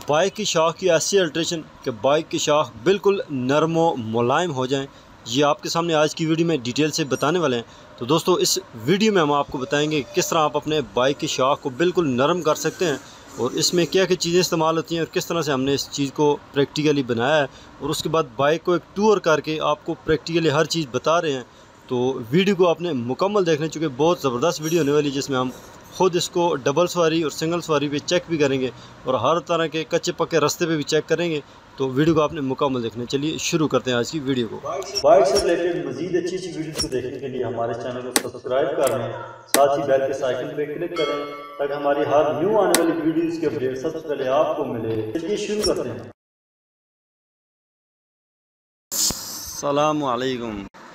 Bike की शाख की ऐसी अल्ट्रेशन कि बाइक की शाख बिल्कुल नरम व मुलायम हो जाएं, ये आपके सामने आज की वीडियो में डिटेल से बताने वाले हैं। तो दोस्तों, इस वीडियो में हम आपको बताएंगे किस तरह आप अपने बाइक की शाख को बिल्कुल नरम कर सकते हैं और इसमें क्या क्या चीज़ें इस्तेमाल होती हैं और किस तरह से हमने इस चीज़ को प्रैक्टिकली बनाया है और उसके बाद बाइक को एक टूर करके आपको प्रैक्टिकली हर चीज़ बता रहे हैं। तो वीडियो को आपने मुकम्मल देखना, चूँकि बहुत ज़बरदस्त वीडियो होने वाली है जिसमें हम ख़ुद इसको डबल सवारी और सिंगल सवारी पे चेक भी करेंगे और हर तरह के कच्चे पक्के रास्ते पे भी चेक करेंगे। तो वीडियो को आपने मुकम्मल देखना। चलिए शुरू करते हैं आज की वीडियो को। बाइक से रिलेटेड मजीद अच्छी वीडियो को देखने के लिए हमारे चैनल को सब्सक्राइब कर लें, साथ ही बेल के आइकन पे क्लिक करें ताकि हमारी हर न्यू आने वाली वीडियोस के अपडेट सबसे पहले आपको मिले। चलिए शुरू करते हैं।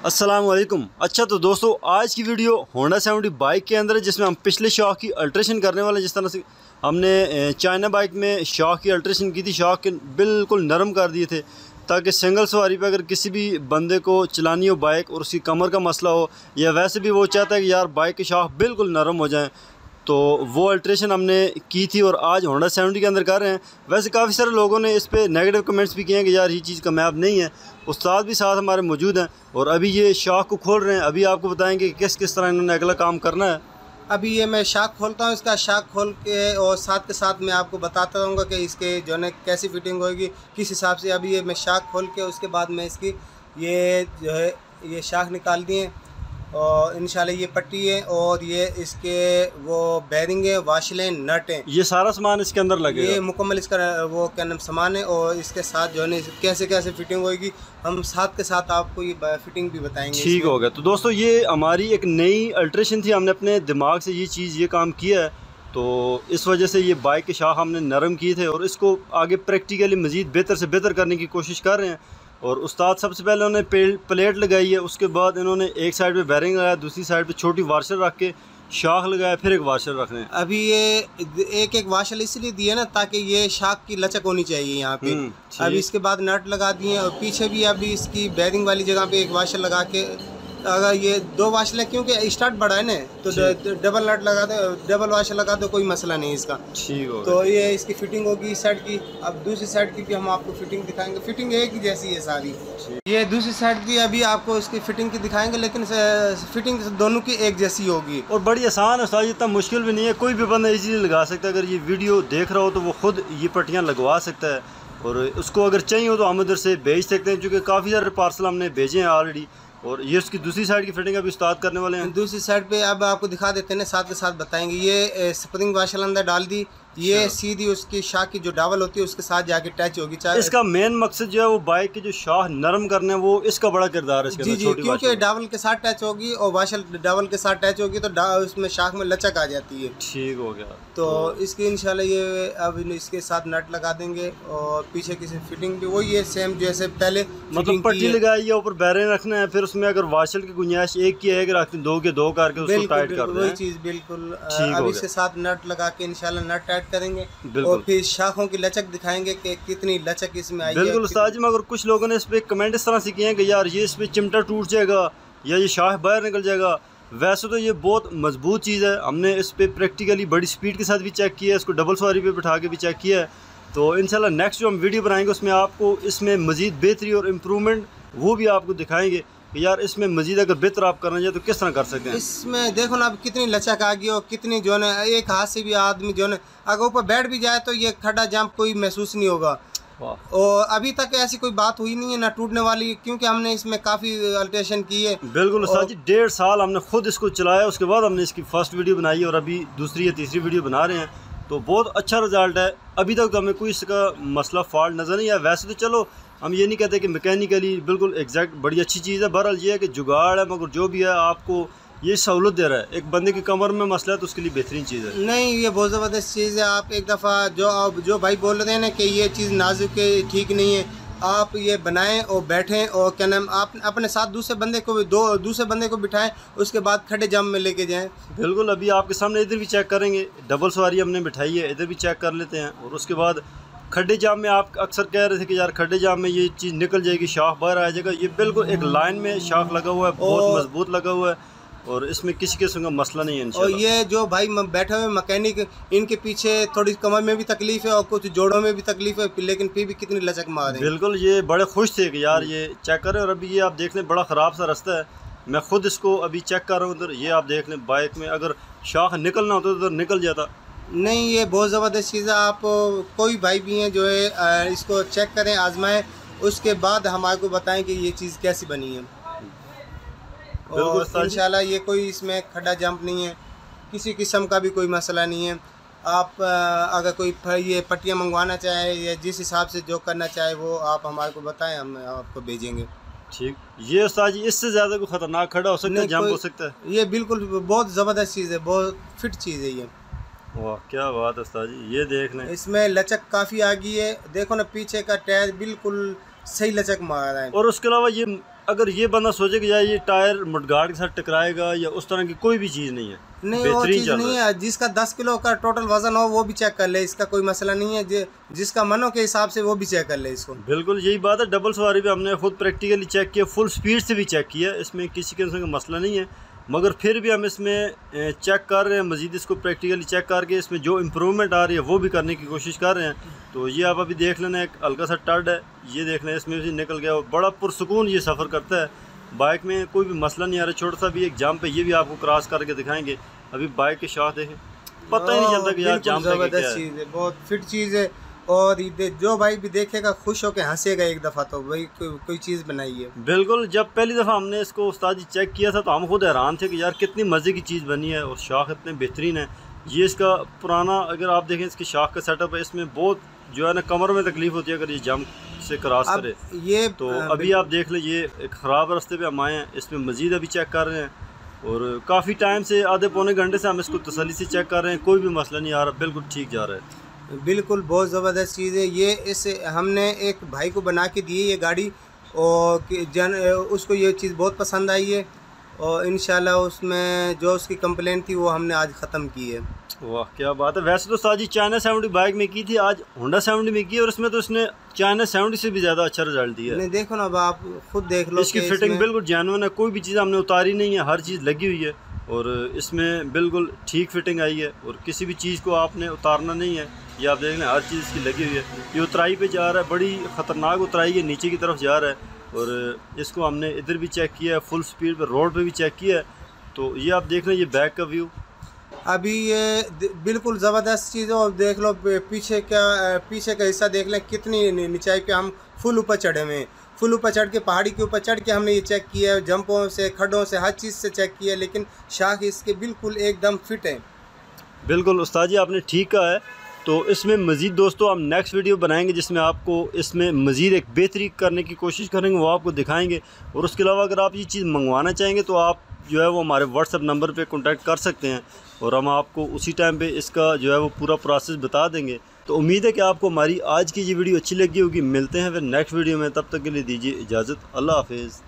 अस्सलाम वालेकुम। अच्छा, तो दोस्तों आज की वीडियो होंडा 70 बाइक के अंदर है जिसमें हम पिछले शाख की अल्ट्रेशन करने वाले हैं। जिस तरह से हमने चाइना बाइक में शाख की अल्ट्रेशन की थी, शाख के बिल्कुल नरम कर दिए थे ताकि सिंगल सवारी पे अगर किसी भी बंदे को चलानी हो बाइक और उसकी कमर का मसला हो या वैसे भी वो चाहता है कि यार बाइक की शाख बिल्कुल नरम हो जाए, तो वो अल्ट्रेशन हमने की थी और आज होंडा 70 के अंदर कर रहे हैं। वैसे काफ़ी सारे लोगों ने इस पर नेगेटिव कमेंट्स भी किए हैं कि यार ये चीज़ कामयाब नहीं है। उस्ताद भी साथ हमारे मौजूद हैं और अभी ये शाख को खोल रहे हैं। अभी आपको बताएंगे कि किस किस तरह इन्होंने अगला काम करना है। अभी ये मैं शाख खोलता हूँ, इसका शाख खोल के और साथ के साथ मैं आपको बताता रहूँगा कि इसके जो है कैसी फिटिंग होगी, किस हिसाब से। अभी ये मैं शाख खोल के उसके बाद मैं इसकी ये जो है ये शाख निकाल दिए और इंशाल्लाह ये पट्टी है और ये इसके वो बैरिंग है, वाशलें, नट हैं, ये सारा सामान इसके अंदर लगेगा। ये मुकम्मल इसका वो क्या नाम सामान है और इसके साथ जो है कैसे कैसे फिटिंग होगी हम साथ के साथ आपको ये फिटिंग भी बताएंगे। ठीक हो गया। तो दोस्तों, ये हमारी एक नई अल्ट्रेशन थी, हमने अपने दिमाग से ये काम किया है, तो इस वजह से ये बाइक के शाख हमने नरम किए थे और इसको आगे प्रैक्टिकली मज़ीद बेहतर से बेहतर करने की कोशिश कर रहे हैं। और उस्ताद सबसे पहले उन्होंने प्लेट लगाई है, उसके बाद इन्होंने एक साइड पे बैरिंग लगाया, दूसरी साइड पे छोटी वाशर रख के शाख लगाया, फिर एक वाशर रख रहे हैं। अभी ये एक वाशर इसलिए दी है ना ताकि ये शाख की लचक होनी चाहिए यहाँ पे। अभी इसके बाद नट लगा दिए और पीछे भी अभी इसकी बैरिंग वाली जगह पे एक वाशर लगा के, अगर ये दो वाशर क्योंकि स्टार्ट बड़ा है ना तो डबल नट लगा दो, डबल वाशर लगा दो, कोई मसला नहीं इसका। ठीक हो। तो ये इसकी फिटिंग होगी इस साइड की। अब दूसरी साइड की भी हम आपको फिटिंग दिखाएंगे। फिटिंग एक ही जैसी है सारी। ये दूसरी साइड भी अभी आपको इसकी फिटिंग की दिखाएंगे, लेकिन फिटिंग दोनों की एक जैसी होगी और बड़ी आसान है सारी, इतना मुश्किल भी नहीं है, कोई भी बंदा इजीली लगा सकता है। अगर ये वीडियो देख रहा हो तो वो खुद ये पट्टियाँ लगवा सकता है और उसको अगर चाहिए हो तो हम उधर से भेज सकते हैं, क्योंकि काफ़ी सारे पार्सल हमने भेजे हैं ऑलरेडी। और ये उसकी दूसरी साइड की फिटिंग अभी उस्ताद करने वाले हैं। दूसरी साइड पे अब आपको दिखा देते हैं, साथ के साथ बताएंगे। ये स्प्रिंग वाशर अंदर डाल दी, ये सीधी उसकी शाख की जो डावल होती है उसके साथ जाके टच होगी। इसका मेन मकसद जो है वो बाइक की जो शाख नरम करना है, वो इसका बड़ा किरदार है। जी जी, क्योंकि डावल के साथ टच होगी और वाशर डावल के साथ टच होगी तो उसमें शाख में लचक आ जाती है। ठीक हो गया। तो इसकी इंशाल्लाह ये अब इसके साथ नट लगा देंगे और पीछे की फिटिंग भी वही है सेम जैसे पहले, मतलब पट्टी लगाई है, ऊपर बैरिंग रखना है, फिर उसमें अगर वाशर की गुंजाइश एक की एक रखते हैं, दो के दो करके उसको टाइट कर दें। वही चीज़ बिल्कुल। अब इसके साथ नट लगा के इंशाल्लाह नट टाइट करेंगे और फिर शाखों की लचक दिखाएंगे कि कितनी लचक इसमें आई है। बिल्कुल उस्ताद जी, मगर कुछ लोगों ने इस पे कमेंट इस तरह से किए हैं कि यार ये इस पे चिमटा टूट जाएगा या ये शाख बाहर निकल जाएगा। वैसे तो ये बहुत मजबूत चीज़ है, हमने इस पे प्रैक्टिकली बड़ी स्पीड के साथ भी चेक किया है, इसको डबल सवारी पे बिठा के भी चेक किया है। तो इंशाल्लाह नेक्स्ट जो हम वीडियो बनाएंगे उसमें आपको इसमें मज़ीद बेहतरी और इम्प्रूवमेंट वो भी आपको दिखाएंगे कि यार इसमें मज़ीद अगर बेहतर आप करना चाहें तो किस तरह कर सकते हैं। इसमें देखो ना अब कितनी लचक आ गई और कितनी जो है एक हाथ से भी आदमी जो है अगर ऊपर बैठ भी जाए तो ये खड्डा जंप कोई महसूस नहीं होगा। और अभी तक ऐसी कोई बात हुई नहीं है ना टूटने वाली, क्योंकि हमने इसमें काफ़ी अल्ट्रेशन की है। बिल्कुल उस्ताद जी, 1.5 साल हमने खुद इसको चलाया, उसके बाद हमने इसकी फर्स्ट वीडियो बनाई और अभी दूसरी या तीसरी वीडियो बना रहे हैं, तो बहुत अच्छा रिजल्ट है। अभी तक तो हमें कोई इसका मसला फॉल्ट नज़र नहीं आया। वैसे तो चलो हम ये नहीं कहते कि मैकेनिकली बिल्कुल एग्जैक्ट बड़ी अच्छी चीज़ है, बहरहाल ये है कि जुगाड़ है, मगर जो भी है आपको ये सहूलत दे रहा है। एक बंदे की कमर में मसला है तो उसके लिए बेहतरीन चीज़ है। नहीं, ये बहुत ज़बरदस्त चीज़ है। आप एक दफ़ा जो भाई बोल रहे हैं ना कि ये चीज़ नाजुक है, ठीक नहीं है, आप ये बनाएं और बैठें और क्या नाम आप अपने साथ दूसरे बंदे को बिठाएं, उसके बाद खड्डे जाम में लेके जाएं। बिल्कुल, अभी आपके सामने इधर भी चेक करेंगे, डबल सवारी हमने बिठाई है, इधर भी चेक कर लेते हैं। और उसके बाद खड्डे जाम में आप अक्सर कह रहे थे कि यार खड्डे जाम में ये चीज़ निकल जाएगी, शाख बाहर आ जाएगा। ये बिल्कुल एक लाइन में शाख लगा हुआ है, बहुत मजबूत लगा हुआ है और इसमें किसी किस्म का मसला नहीं है और इंशाल्लाह। ये जो भाई बैठे हुए मैकेनिक, इनके पीछे थोड़ी कमर में भी तकलीफ है और कुछ जोड़ों में भी तकलीफ है, लेकिन फिर भी कितनी लचक मार है। बिल्कुल, ये बड़े खुश थे कि यार ये चेक करें। और अभी ये आप देख लें, बड़ा ख़राब सा रास्ता है, मैं खुद इसको अभी चेक कर रहा हूँ उधर। ये आप देख लें, बाइक में अगर शाख निकलना होता तो उधर निकल जाता। नहीं, ये बहुत ज़बरदस्त चीज़ है। आप कोई भाई भी हैं जो है इसको चेक करें, आजमाएं, उसके बाद हमारे को बताएं कि ये चीज़ कैसी बनी है। और इंशाल्लाह ये कोई इसमें खड्डा जंप नहीं है, किसी किस्म का भी कोई मसला नहीं है। आप अगर कोई ये पट्टियाँ मंगवाना चाहे या जिस हिसाब से जो करना चाहे वो आप हमारे को बताएं, हम आपको भेजेंगे। ठीक, ये उस्ताद जी इससे ज़्यादा कोई ख़तरनाक खड़ा हो सकता है, जंप हो सकता है? ये बिल्कुल बहुत ज़बरदस्त चीज़ है, बहुत फिट चीज़ है ये। वाह क्या बात है उस्ताद जी, ये देख लें, इसमें लचक काफ़ी आ गई है। देखो ना, पीछे का टायर बिल्कुल सही लचक मार रहा है। और उसके अलावा ये अगर ये बंदा सोचे कि यार ये टायर मुडगार्ड के साथ टकराएगा या उस तरह की कोई भी चीज़ नहीं है, नहीं वो चीज़ नहीं है। जिसका 10 किलो का टोटल वजन हो वो भी चेक कर ले, इसका कोई मसला नहीं है। जिसका मनो के हिसाब से वो भी चेक कर ले इसको। बिल्कुल यही बात है। डबल सवारी पे हमने खुद प्रैक्टिकली चेक किया, फुल स्पीड से भी चेक किया, इसमें किसी किस्म का मसला नहीं है। मगर फिर भी हम इसमें चेक कर रहे हैं, मज़ीद इसको प्रैक्टिकली चेक करके इसमें जो इम्प्रूवमेंट आ रही है वो भी करने की कोशिश कर रहे हैं। तो ये आप अभी देख लेना, एक हल्का सा टर्ड है, ये देख लें, इसमें भी निकल गया। बड़ा पुरसुकून ये सफ़र करता है, बाइक में कोई भी मसला नहीं आ रहा। छोटा सा भी एक जंप है, ये भी आपको क्रॉस करके दिखाएंगे। अभी बाइक के शाह देखें, पता ही नहीं चलता कि यार जंप है क्या है। बहुत फिट चीज़ है। और जो भाई भी देखेगा खुश होकर हंसेगा एक दफ़ा, तो भाई कोई चीज़ बनाई है। बिल्कुल, जब पहली दफ़ा हमने इसको उस्ताद जी चेक किया था तो हम खुद हैरान थे कि यार कितनी मज़े की चीज़ बनी है और शाख इतने बेहतरीन है। ये इसका पुराना अगर आप देखें, इसकी शाख का सेटअप है, इसमें बहुत जो है ना कमर में तकलीफ होती है अगर ये जंप से क्रॉस करे। ये तो अभी आप देख लें, ये एक ख़राब रास्ते पे हम आए हैं, इसमें मज़ीद अभी चेक कर रहे हैं और काफ़ी टाइम से, आधे पौने घंटे से हम इसको तसल्ली से चेक कर रहे हैं, कोई भी मसला नहीं आ रहा, बिल्कुल ठीक जा रहा है। बिल्कुल बहुत ज़बरदस्त चीज़ है ये। हमने एक भाई को बना के दी है ये गाड़ी, और उसको ये चीज़ बहुत पसंद आई है और इंशाल्लाह उसमें जो उसकी कंप्लेंट थी वो हमने आज ख़त्म की है। वाह क्या बात है। वैसे तो साजी चाइना 70 बाइक में की थी, आज होंडा 70 में की और इसमें तो इसने चाइना 70 से भी ज़्यादा अच्छा रिजल्ट दिया है। नहीं देखो ना, अब आप खुद देख लो, इसकी फिटिंग बिल्कुल जेन्युइन है, कोई भी चीज़ हमने उतारी नहीं है, हर चीज़ लगी हुई है और इसमें बिल्कुल ठीक फिटिंग आई है और किसी भी चीज़ को आपने उतारना नहीं है। ये आप देख लें, हर चीज़ इसकी लगी हुई है। ये उतराई पे जा रहा है, बड़ी ख़तरनाक उतराई है, नीचे की तरफ जा रहा है और इसको हमने इधर भी चेक किया है, फुल स्पीड पर रोड पे भी चेक किया है। तो ये आप देख लें, ये बैक का व्यू अभी ये बिल्कुल ज़बरदस्त चीज़ है। और देख लो पीछे का हिस्सा देख लें, कितनी निचाई पे हम फुल ऊपर चढ़े हुए हैं। फुल ऊपर चढ़ के, पहाड़ी के ऊपर चढ़ के हमने ये चेक किया है, जंपों से, खड्डों से, हर चीज़ से चेक किया है, लेकिन शाख इसके बिल्कुल एकदम फिट है। बिल्कुल उस्ताद जी आपने ठीक कहा है। तो इसमें मज़ीद दोस्तों हम नेक्स्ट वीडियो बनाएंगे जिसमें आपको इसमें मज़ीद एक बेहतरी करने की कोशिश करेंगे, वो आपको दिखाएंगे। और उसके अलावा अगर आप ये चीज़ मंगवाना चाहेंगे तो आप जो है वो हमारे व्हाट्सएप नंबर पे कांटेक्ट कर सकते हैं और हम आपको उसी टाइम पे इसका जो है वो पूरा प्रोसेस बता देंगे। तो उम्मीद है कि आपको हमारी आज की ये वीडियो अच्छी लगी होगी। मिलते हैं फिर नेक्स्ट वीडियो में, तब तक के लिए दीजिए इजाज़त। अल्लाह हाफिज़।